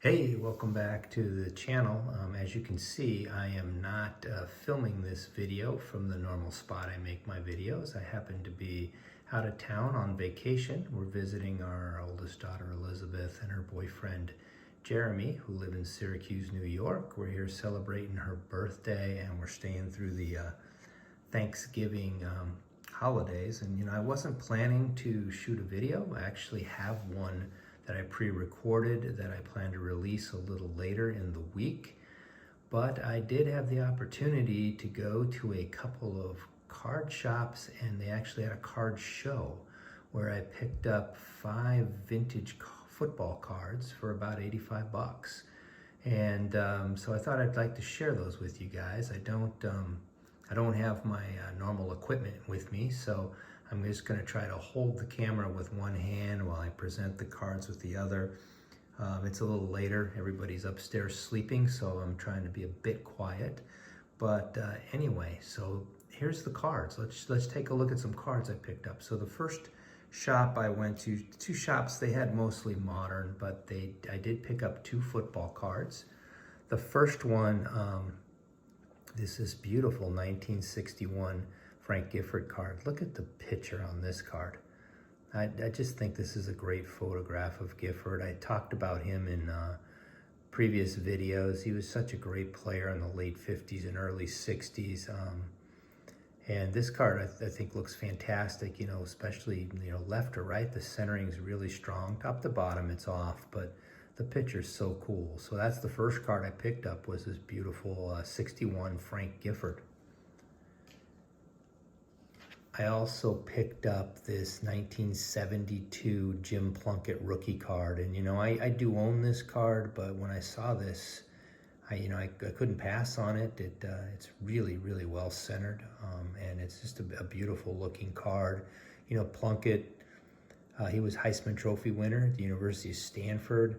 Hey, welcome back to the channel. As you can see, I am not filming this video from the normal spot I make my videos. I happen to be out of town on vacation. We're visiting our oldest daughter, Elizabeth, and her boyfriend, Jeremy, who live in Syracuse, New York. We're here celebrating her birthday, and we're staying through the Thanksgiving holidays. And I wasn't planning to shoot a video. I actually have one that I pre-recorded that I plan to release a little later in the week. But I did have the opportunity to go to a couple of card shops, and they actually had a card show where I picked up 5 vintage football cards for about 85 bucks. And so I thought I'd like to share those with you guys. I don't have my normal equipment with me, so I'm just going to try to hold the camera with one hand while I present the cards with the other. It's a little later. Everybody's upstairs sleeping, so I'm trying to be a bit quiet. But anyway, so here's the cards. Let's take a look at some cards I picked up. So the first shop I went to, 2 shops, they had mostly modern, but I did pick up 2 football cards. The first one, this is beautiful 1961 Frank Gifford card. Look at the picture on this card. I just think this is a great photograph of Gifford. I talked about him in previous videos. He was such a great player in the late 50s and early 60s. And this card I think looks fantastic, especially left or right. The centering is really strong. Top to bottom it's off, but the picture's so cool. So that's the first card I picked up, was this beautiful 61 Frank Gifford. I also picked up this 1972 Jim Plunkett rookie card, and I do own this card, but when I saw this, I couldn't pass on it. It's really well centered, and it's just a beautiful looking card. Plunkett, he was Heisman Trophy winner at the University of Stanford.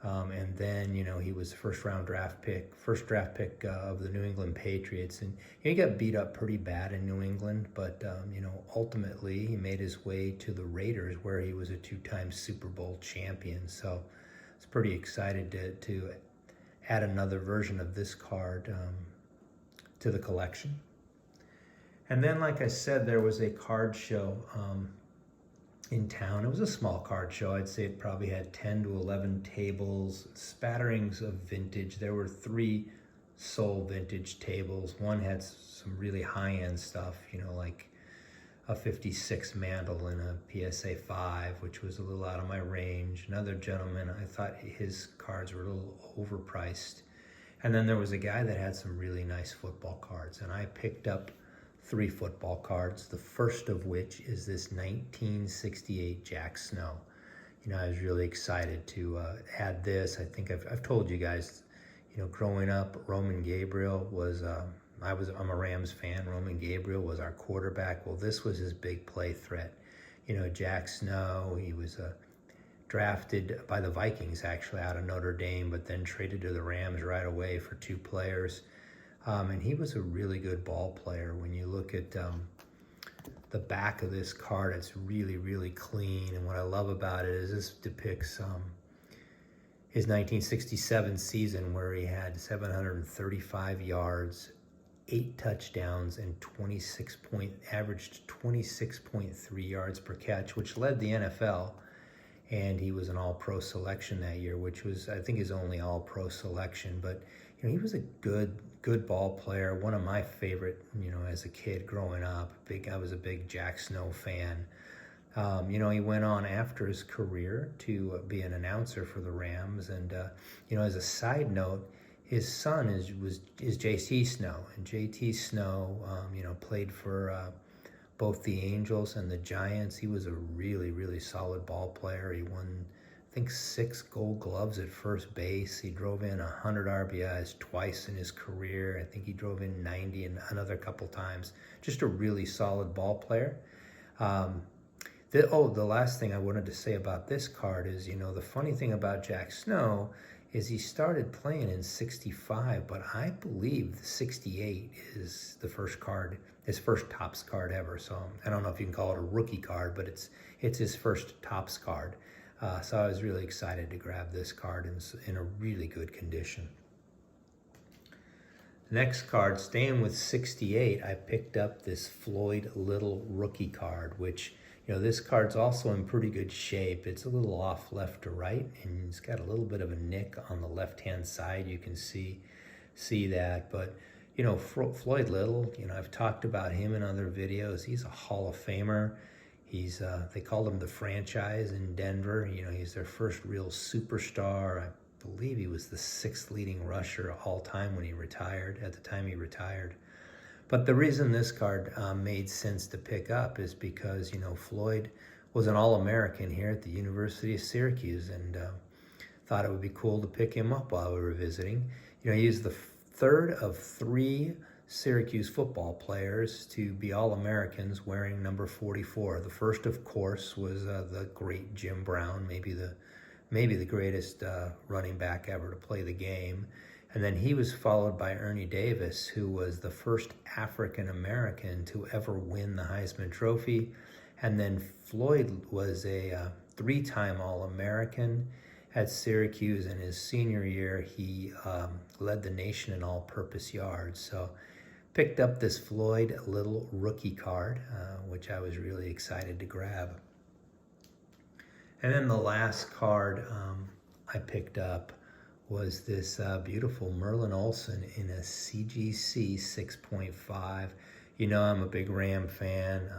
And then, he was first draft pick of the New England Patriots. And he got beat up pretty bad in New England, but, ultimately he made his way to the Raiders, where he was a 2-time Super Bowl champion. So I was pretty excited to add another version of this card to the collection. And then, like I said, there was a card show in town. It was a small card show. I'd say it probably had 10 to 11 tables, spatterings of vintage. There were 3 sole vintage tables. One had some really high-end stuff, like a 56 Mantle and a PSA 5, which was a little out of my range. Another gentleman, I thought his cards were a little overpriced. And then there was a guy that had some really nice football cards, and I picked up 3 football cards, the first of which is this 1968 Jack Snow. I was really excited to add this. I think I've told you guys, growing up, Roman Gabriel was, I'm a Rams fan. Roman Gabriel was our quarterback. Well, this was his big play threat. Jack Snow, he was drafted by the Vikings, actually, out of Notre Dame, but then traded to the Rams right away for 2 players. And he was a really good ball player. When you look at the back of this card, it's really clean. And what I love about it is this depicts his 1967 season, where he had 735 yards, 8 touchdowns, and averaged 26.3 yards per catch, which led the NFL. And he was an All-Pro selection that year, which was, I think, his only All-Pro selection. But he was a good ball player. One of my favorite, as a kid growing up. I was a big Jack Snow fan. He went on after his career to be an announcer for the Rams. And as a side note, his son is JT Snow, and JT Snow, played for both the Angels and the Giants. He was a really solid ball player. He won, I think, 6 Gold Gloves at first base. He drove in 100 RBIs twice in his career. I think he drove in 90 and another couple times. Just a really solid ball player. The last thing I wanted to say about this card is, the funny thing about Jack Snow is he started playing in 65, but I believe the 68 is the first card, his first Topps card ever. So I don't know if you can call it a rookie card, but it's his first Topps card. So I was really excited to grab this card in a really good condition. Next card, staying with 68, I picked up this Floyd Little rookie card, which, this card's also in pretty good shape. It's a little off left to right, and it's got a little bit of a nick on the left-hand side. You can see that, but Floyd Little, I've talked about him in other videos. He's a Hall of Famer. They called him the franchise in Denver. He's their first real superstar. I believe he was the 6th leading rusher all time when he retired, at the time he retired. But the reason this card made sense to pick up is because, Floyd was an All-American here at the University of Syracuse, and thought it would be cool to pick him up while we were visiting. He was the third of 3 Syracuse football players to be All-Americans wearing number 44. The first, of course, was the great Jim Brown, maybe the greatest running back ever to play the game. And then he was followed by Ernie Davis, who was the first African-American to ever win the Heisman Trophy. And then Floyd was a 3-time All-American at Syracuse. In his senior year, he led the nation in all-purpose yards. So picked up this Floyd Little rookie card, which I was really excited to grab. And then the last card I picked up was this beautiful Merlin Olsen in a CGC 6.5. I'm a big Ram fan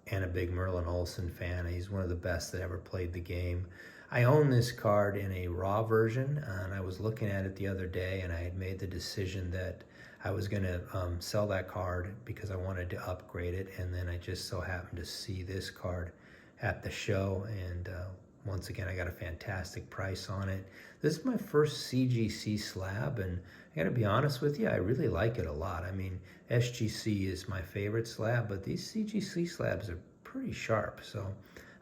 and a big Merlin Olsen fan. He's one of the best that ever played the game. I own this card in a raw version, and I was looking at it the other day, and I had made the decision that I was going to sell that card because I wanted to upgrade it, and then I just so happened to see this card at the show, and once again I got a fantastic price on it. This is my first CGC slab, and I gotta be honest with you, I really like it a lot. I mean, SGC is my favorite slab, but these CGC slabs are pretty sharp, so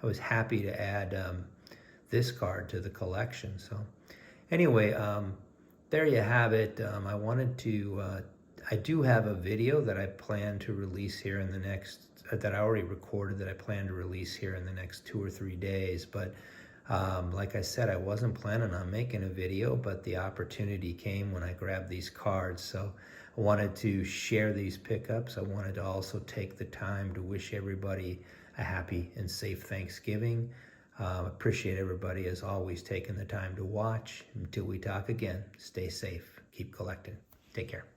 I was happy to add this card to the collection. So anyway, there you have it. I do have a video that I plan to release here in the next, that I already recorded, that I plan to release here in the next 2 or 3 days. But like I said, I wasn't planning on making a video, but the opportunity came when I grabbed these cards. So I wanted to share these pickups. I wanted to also take the time to wish everybody a happy and safe Thanksgiving. Appreciate everybody, as always, taking the time to watch. Until we talk again, stay safe, keep collecting. Take care.